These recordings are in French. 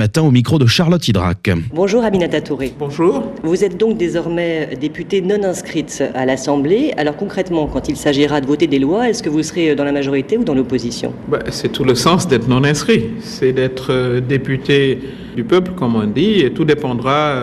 Matin au micro de Charlotte Hydrac. Bonjour Aminata Touré. Bonjour. Vous êtes donc désormais députée non inscrite à l'Assemblée. Alors concrètement, quand il s'agira de voter des lois, est-ce que vous serez dans la majorité ou dans l'opposition ? C'est tout le sens d'être non inscrit. C'est d'être député du peuple, comme on dit, et tout dépendra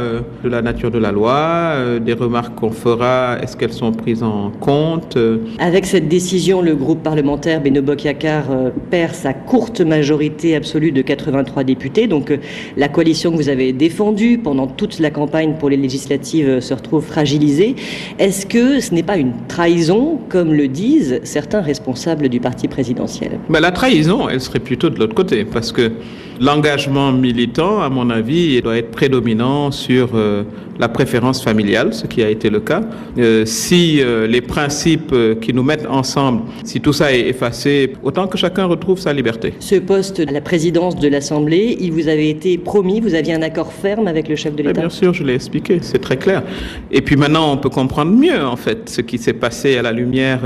de la nature de la loi, des remarques qu'on fera, est-ce qu'elles sont prises en compte. Avec cette décision, le groupe parlementaire Benno Bokk Yakaar perd sa courte majorité absolue de 83 députés. Donc la coalition que vous avez défendue pendant toute la campagne pour les législatives se retrouve fragilisée. Est-ce que ce n'est pas une trahison, comme le disent certains responsables du parti présidentiel ? La trahison, elle serait plutôt de l'autre côté, parce que l'engagement militant, à mon avis, doit être prédominant sur la préférence familiale, ce qui a été le cas. Si les principes qui nous mettent ensemble, si tout ça est effacé, autant que chacun retrouve sa liberté. Ce poste à la présidence de l'Assemblée, il vous avait été promis, vous aviez un accord ferme avec le chef de l'État ? Bien sûr, je l'ai expliqué, c'est très clair. Et puis maintenant, on peut comprendre mieux, en fait, ce qui s'est passé à la lumière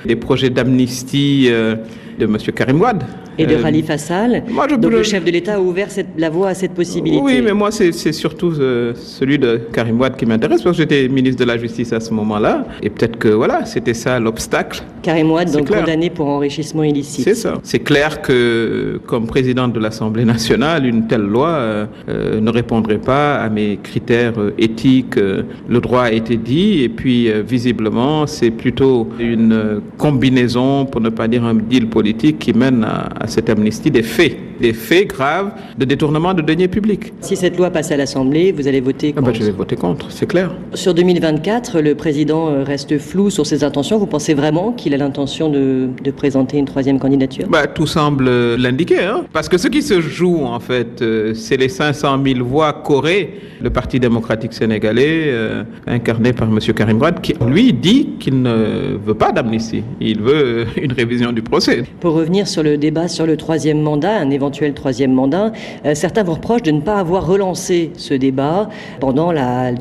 des projets d'amnistie de M. Karim Wade. Et de Khalifa Sall. Donc le chef de l'État a ouvert la voie à cette possibilité. Oui, mais moi, c'est surtout celui de Karim Wade qui m'intéresse, parce que j'étais ministre de la Justice à ce moment-là. Et peut-être que, voilà, c'était ça l'obstacle. Karim Wade, donc condamné pour enrichissement illicite. C'est ça. C'est clair que, comme présidente de l'Assemblée nationale, une telle loi ne répondrait pas à mes critères éthiques. Le droit a été dit, et puis, visiblement, c'est plutôt une combinaison, pour ne pas dire un deal politique, qui mène à cette amnistie des faits graves de détournement de deniers publics. Si cette loi passe à l'Assemblée, vous allez voter contre ? Je vais voter contre, c'est clair. Sur 2024, le président reste flou sur ses intentions. Vous pensez vraiment qu'il a l'intention de présenter une troisième candidature ? Tout semble l'indiquer, parce que ce qui se joue, en fait, c'est les 500 000 voix qu'aurait le Parti démocratique sénégalais, incarné par M. Karim Wade, qui, lui, dit qu'il ne veut pas d'amnistie. Il veut une révision du procès. Pour revenir sur le débat sur le troisième mandat, un éventuel troisième mandat, certains vous reprochent de ne pas avoir relancé ce débat pendant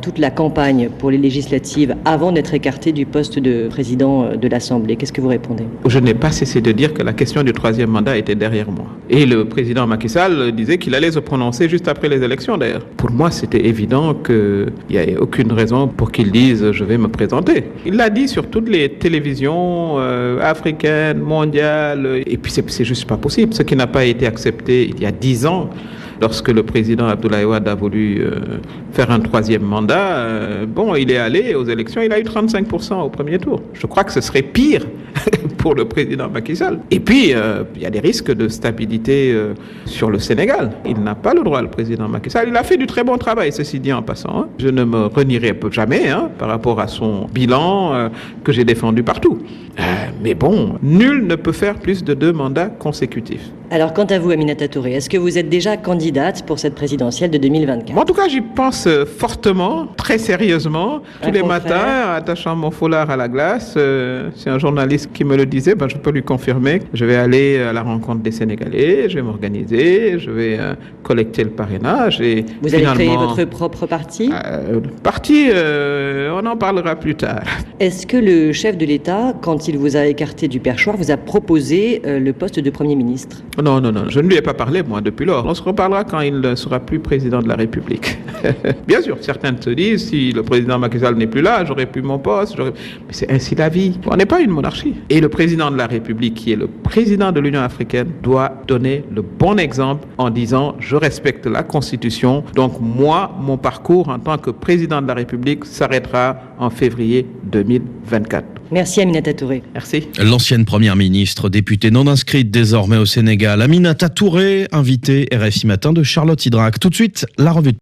toute la campagne pour les législatives avant d'être écarté du poste de président de l'Assemblée. Qu'est-ce que vous répondez ? Je n'ai pas cessé de dire que la question du troisième mandat était derrière moi. Et le président Macky Sall disait qu'il allait se prononcer juste après les élections d'ailleurs. Pour moi, c'était évident qu'il n'y avait aucune raison pour qu'il dise « je vais me présenter ». Il l'a dit sur toutes les télévisions africaines, mondiales, et puis c'est juste pas possible. Ce qui n'a pas été accepté il y a 10 ans, lorsque le président Abdoulaye Wade a voulu faire un troisième mandat, il est allé aux élections, il a eu 35% au premier tour. Je crois que ce serait pire pour le président Macky Sall. Et puis, il y a des risques de stabilité sur le Sénégal. Il n'a pas le droit, le président Macky Sall. Il a fait du très bon travail, ceci dit en passant. Je ne me renierai jamais par rapport à son bilan que j'ai défendu partout. Mais nul ne peut faire plus de 2 mandats consécutifs. Alors, quant à vous, Aminata Touré, est-ce que vous êtes déjà candidate pour cette présidentielle de 2024 ? En tout cas, j'y pense fortement, très sérieusement, tous les matins, attachant mon foulard à la glace. C'est un journaliste qui me le disait, je peux lui confirmer. Je vais aller à la rencontre des Sénégalais, je vais m'organiser, je vais collecter le parrainage. Et vous allez créer votre propre parti ? Le parti, on en parlera plus tard. Est-ce que le chef de l'État, quand il vous a écarté du perchoir, vous a proposé le poste de Premier ministre ? Non, je ne lui ai pas parlé, moi, depuis lors. On se reparlera quand il ne sera plus président de la République. Bien sûr, certains se disent, si le président Macky Sall n'est plus là, j'aurais plus mon poste. Mais c'est ainsi la vie. On n'est pas une monarchie. Et le président de la République, qui est le président de l'Union africaine, doit donner le bon exemple en disant, je respecte la Constitution. Donc moi, mon parcours en tant que président de la République s'arrêtera en février 2024. Merci Aminata Touré. Merci. L'ancienne première ministre, députée non inscrite désormais au Sénégal, Aminata Touré, invitée RFI Matin de Charlotte Hydrac. Tout de suite, la revue de